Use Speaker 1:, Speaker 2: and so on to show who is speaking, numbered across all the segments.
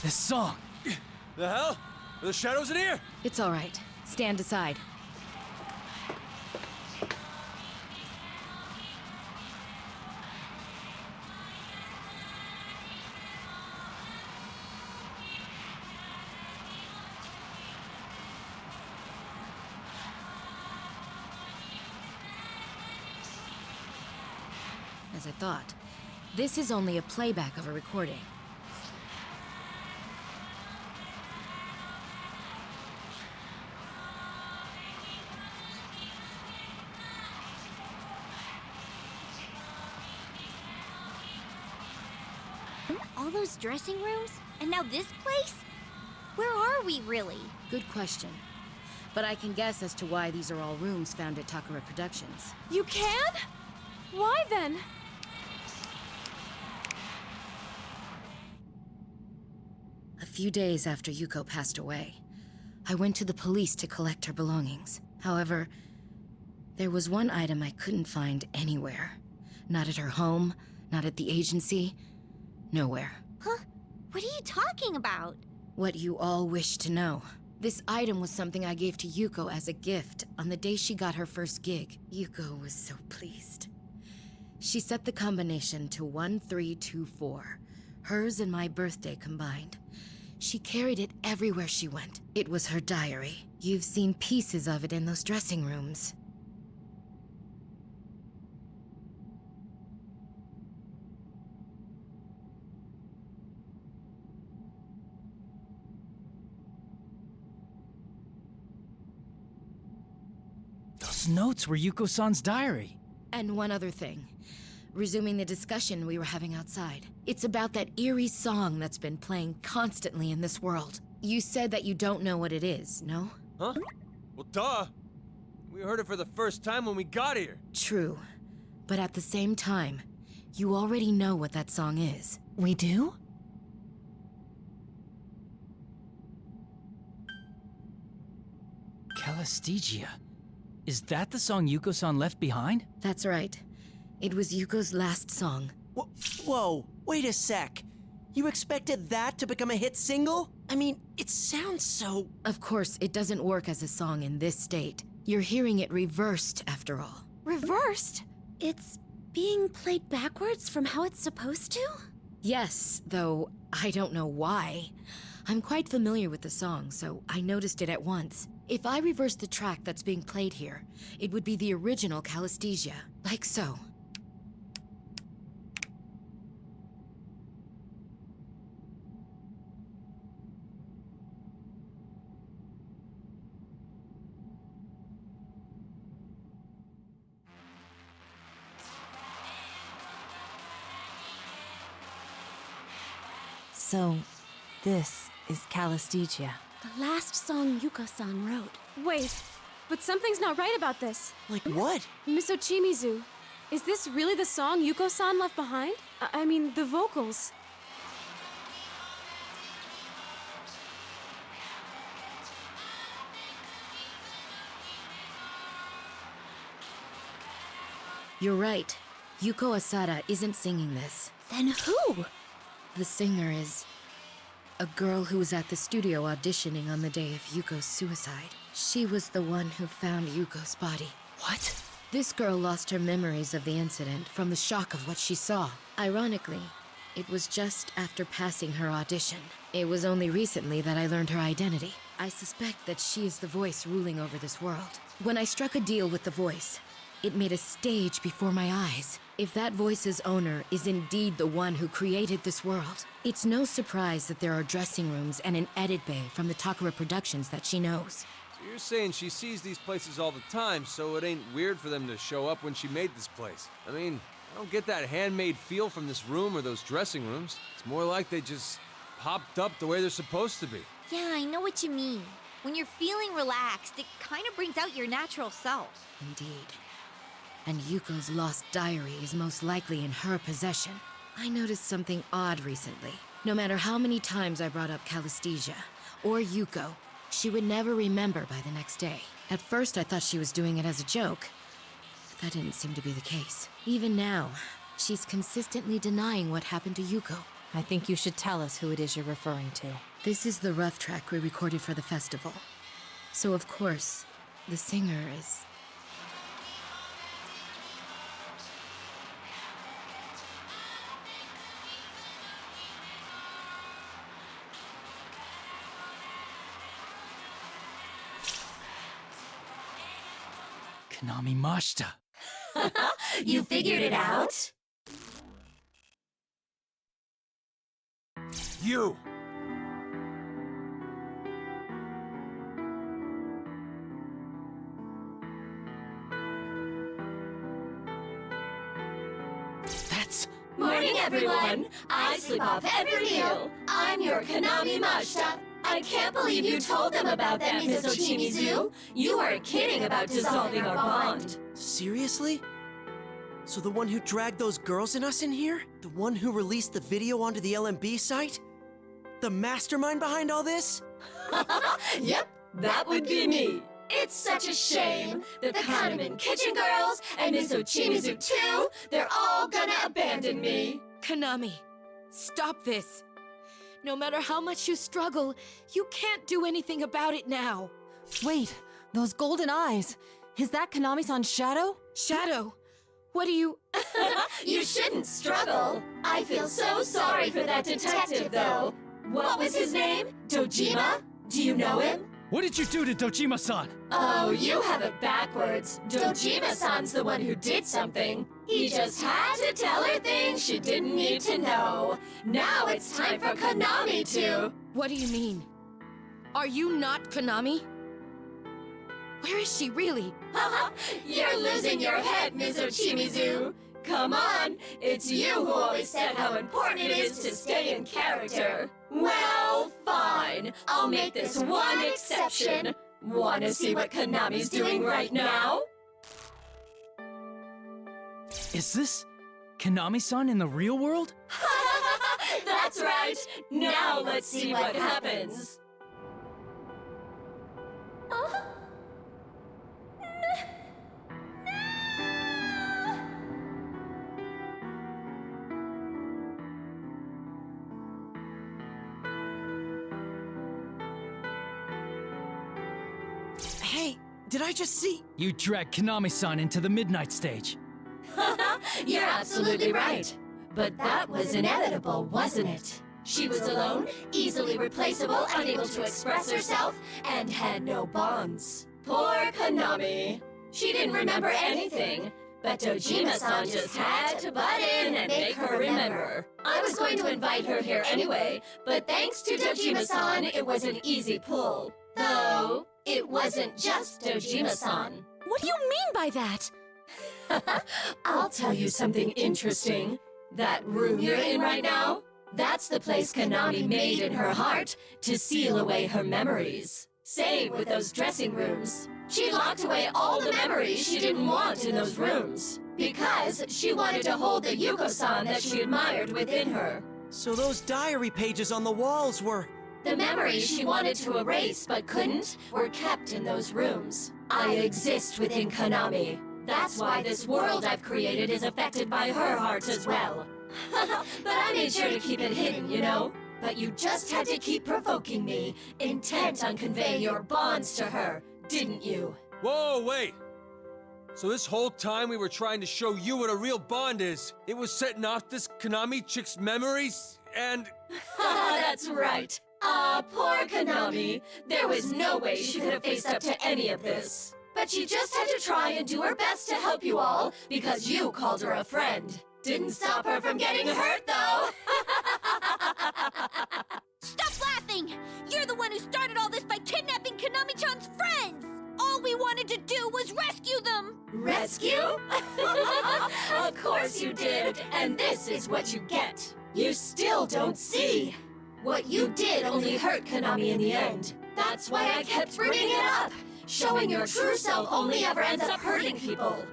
Speaker 1: This song!
Speaker 2: The hell? Are the shadows in here?
Speaker 3: It's all right. Stand aside. As I thought, this is only a playback of a recording.
Speaker 4: All those dressing rooms? And now this place? Where are we, really?
Speaker 3: Good question. But I can guess as to why these are all rooms found at Takara Productions.
Speaker 5: You can? Why then?
Speaker 3: A few days after Yuko passed away, I went to the police to collect her belongings. However, there was one item I couldn't find anywhere. Not at her home, not at the agency, nowhere.
Speaker 4: Huh? What are you talking about?
Speaker 3: What you all wish to know. This item was something I gave to Yuko as a gift on the day she got her first gig. Yuko was so pleased. She set the combination to 1324, hers and my birthday combined. She carried it everywhere she went. It was her diary. You've seen pieces of it in those dressing rooms.
Speaker 1: Those notes were Yuko-san's diary.
Speaker 3: And one other thing. Resuming the discussion we were having outside. It's about that eerie song that's been playing constantly in this world. You said that you don't know what it is, no?
Speaker 2: Huh? Well, duh. We heard it for the first time when we got here.
Speaker 3: True. But at the same time, you already know what that song is.
Speaker 5: We do?
Speaker 1: Calistegia. Is that the song Yuko-san left behind?
Speaker 3: That's right. It was Yuko's last song.
Speaker 6: Whoa, wait a sec. You expected that to become a hit single? I mean, it sounds so...
Speaker 3: Of course, it doesn't work as a song in this state. You're hearing it reversed, after all.
Speaker 5: Reversed? It's being played backwards from how it's supposed to?
Speaker 3: Yes, though I don't know why. I'm quite familiar with the song, so I noticed it at once. If I reversed the track that's being played here, it would be the original Calistegia, like so.
Speaker 7: So, this is Calistegia.
Speaker 5: The last song Yuko-san wrote. Wait, but something's not right about this.
Speaker 6: Like what?
Speaker 5: Miss Ochimizu, is this really the song Yuko-san left behind? I mean, the vocals.
Speaker 3: You're right. Yuko Asada isn't singing this.
Speaker 5: Then who?
Speaker 3: The singer is a girl who was at the studio auditioning on the day of Yuko's suicide. She was the one who found Yuko's body.
Speaker 1: What?
Speaker 3: This girl lost her memories of the incident from the shock of what she saw. Ironically, it was just after passing her audition. It was only recently that I learned her identity. I suspect that she is the voice ruling over this world. When I struck a deal with the voice, it made a stage before my eyes. If that voice's owner is indeed the one who created this world, it's no surprise that there are dressing rooms and an edit bay from the Takara Productions that she knows.
Speaker 2: So you're saying she sees these places all the time, so it ain't weird for them to show up when she made this place. I mean, I don't get that handmade feel from this room or those dressing rooms. It's more like they just popped up the way they're supposed to be.
Speaker 4: Yeah, I know what you mean. When you're feeling relaxed, it kind of brings out your natural self.
Speaker 3: Indeed. And Yuko's lost diary is most likely in her possession. I noticed something odd recently. No matter how many times I brought up Calistegia or Yuko, she would never remember by the next day. At first I thought she was doing it as a joke, but that didn't seem to be the case. Even now, she's consistently denying what happened to Yuko.
Speaker 7: I think you should tell us who it is you're referring to.
Speaker 3: This is the rough track we recorded for the festival. So, of course, the singer is...
Speaker 1: Konami Mashita.
Speaker 8: You figured it out?
Speaker 2: You!
Speaker 1: That's...
Speaker 8: Morning, everyone! I sleep off every meal. I'm your Konami Mashita. I can't believe you told them about that, Miss Ochimizu. You weren't kidding about dissolving our bond.
Speaker 6: Seriously? So the one who dragged those girls and us in here? The one who released the video onto the LMB site? The mastermind behind all this?
Speaker 8: Yep, that would be me. It's such a shame that the Kahneman Kitchen Girls and Miss Ochimizu too, they're all gonna abandon me.
Speaker 3: Konami, stop this. No matter how much you struggle, you can't do anything about it now.
Speaker 7: Wait, those golden eyes. Is that Konami-san's shadow?
Speaker 3: Shadow, what do you...
Speaker 8: You shouldn't struggle. I feel so sorry for that detective, though. What was his name? Dojima? Do you know him?
Speaker 1: What did you do to Dojima-san?
Speaker 8: Oh, you have it backwards. Dojima-san's the one who did something. He just had to tell her things she didn't need to know. Now it's time for Konami to...
Speaker 3: What do you mean? Are you not Konami? Where is she really?
Speaker 8: You're losing your head, Miss Ochimizu. Come on, it's you who always said how important it is to stay in character. Well, fine. I'll make this one exception. Wanna see what Konami's doing right now?
Speaker 1: Is this Konami-san in the real world?
Speaker 8: That's right. Now let's see what happens.
Speaker 6: Hey, did I just see...
Speaker 1: You dragged Konami-san into the midnight stage.
Speaker 8: You're absolutely right. But that was inevitable, wasn't it? She was alone, easily replaceable, unable to express herself, and had no bonds. Poor Konami. She didn't remember anything, but Dojima-san just had to butt in and make her remember. I was going to invite her here anyway, but thanks to Dojima-san, it was an easy pull. Though, it wasn't just Dojima-san.
Speaker 3: What do you mean by that?
Speaker 8: I'll tell you something interesting. That room you're in right now, that's the place Konami made in her heart to seal away her memories. Same with those dressing rooms. She locked away all the memories she didn't want in those rooms because she wanted to hold the Yuko-san that she admired within her.
Speaker 6: So those diary pages on the walls were...
Speaker 8: The memories she wanted to erase but couldn't were kept in those rooms. I exist within Konami. That's why this world I've created is affected by her heart as well. But I made sure to keep it hidden, you know? But you just had to keep provoking me, intent on conveying your bonds to her, didn't you?
Speaker 2: Whoa, wait! So this whole time we were trying to show you what a real bond is. It was setting off this Konami chick's memories, and...
Speaker 8: That's right. Ah, poor Konami. There was no way she could have faced up to any of this. But she just had to try and do her best to help you all, because you called her a friend. Didn't stop her from getting hurt, though.
Speaker 4: Stop laughing! You're the one who started all this by kidnapping Konami-chan's friends! All we wanted to do was rescue them!
Speaker 8: Rescue? Of course you did, and this is what you get. You still don't see. What you did only hurt Konami in the end. That's why I kept bringing it up. Showing your true self only ever ends up hurting people.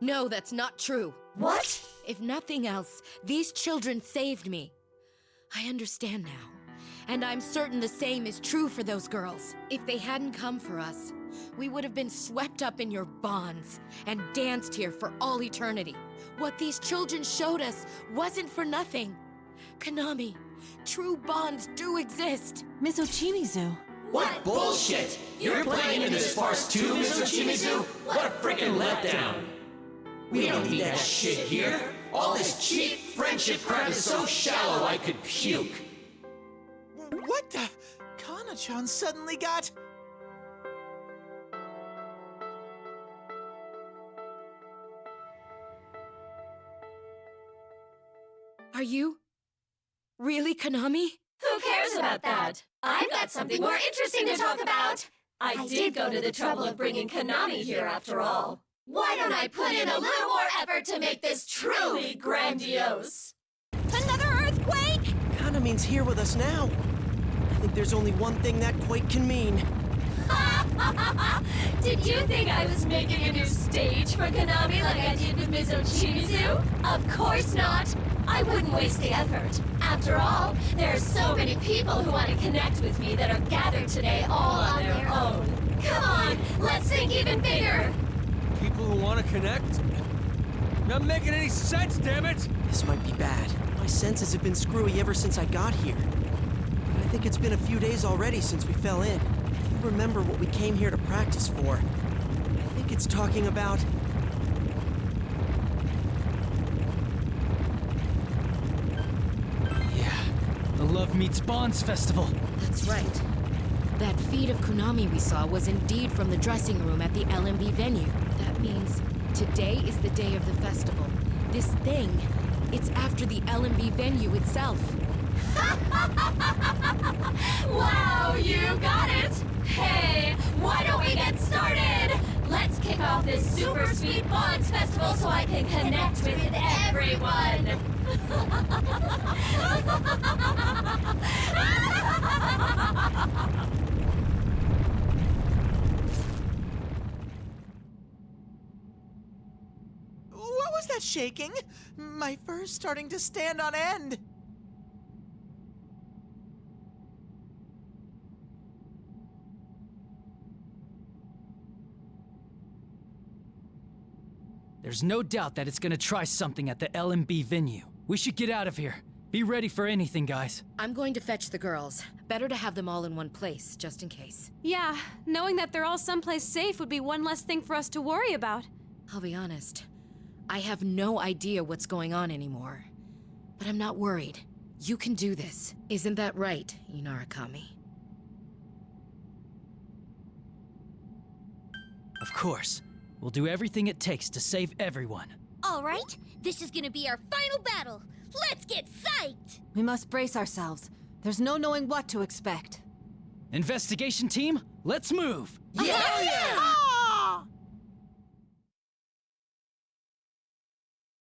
Speaker 3: No, that's not true.
Speaker 8: What?
Speaker 3: If nothing else, these children saved me. I understand now. And I'm certain the same is true for those girls. If they hadn't come for us, we would have been swept up in your bonds and danced here for all eternity. What these children showed us wasn't for nothing. Konami, true bonds do exist.
Speaker 7: Miss Ochimizu.
Speaker 9: What bullshit! You're playing in this farce too, Miss Ochimizu? What a frickin' letdown! We don't need that shit here. All this cheap friendship crap is so shallow I could puke.
Speaker 10: What the? Kana-chan suddenly got...
Speaker 3: Are you really Konami?
Speaker 8: Who cares about that? I've got something more interesting to talk about. I did go to the trouble of bringing Konami here after all. Why don't I put in a little more effort to make this truly grandiose?
Speaker 4: Another earthquake?
Speaker 6: Kanami's here with us now. I think there's only one thing that quake can mean.
Speaker 8: Did you think I was making a new stage for Konami like I did with Miss Ochimizu? Of course not. I wouldn't waste the effort. After all, there are so many people who want to connect with me that are gathered today all on their own. Come on, let's think even bigger.
Speaker 2: People who want to connect? Not making any sense, damn it!
Speaker 6: This might be bad. My senses have been screwy ever since I got here. But I think it's been a few days already since we fell in. If you remember what we came here to practice for, I think it's talking about...
Speaker 1: Yeah, the Love Meets Bonds Festival.
Speaker 3: That's right. That feed of Konami we saw was indeed from the dressing room at the LMB venue. That means today is the day of the festival. This thing, it's after the LMB venue itself.
Speaker 8: Wow, you got it! Hey, why don't we get started? Let's kick off this super sweet Bonds Festival so I can connect with everyone!
Speaker 10: What was that shaking? My fur's starting to stand on end.
Speaker 1: There's no doubt that it's gonna try something at the LMB venue. We should get out of here. Be ready for anything, guys.
Speaker 3: I'm going to fetch the girls. Better to have them all in one place, just in case.
Speaker 5: Yeah, knowing that they're all someplace safe would be one less thing for us to worry about.
Speaker 3: I'll be honest. I have no idea what's going on anymore. But I'm not worried. You can do this. Isn't that right, Inarakami?
Speaker 1: Of course. We'll do everything it takes to save everyone.
Speaker 4: All right, this is gonna be our final battle. Let's get psyched!
Speaker 7: We must brace ourselves. There's no knowing what to expect.
Speaker 1: Investigation team, let's move!
Speaker 4: Yeah!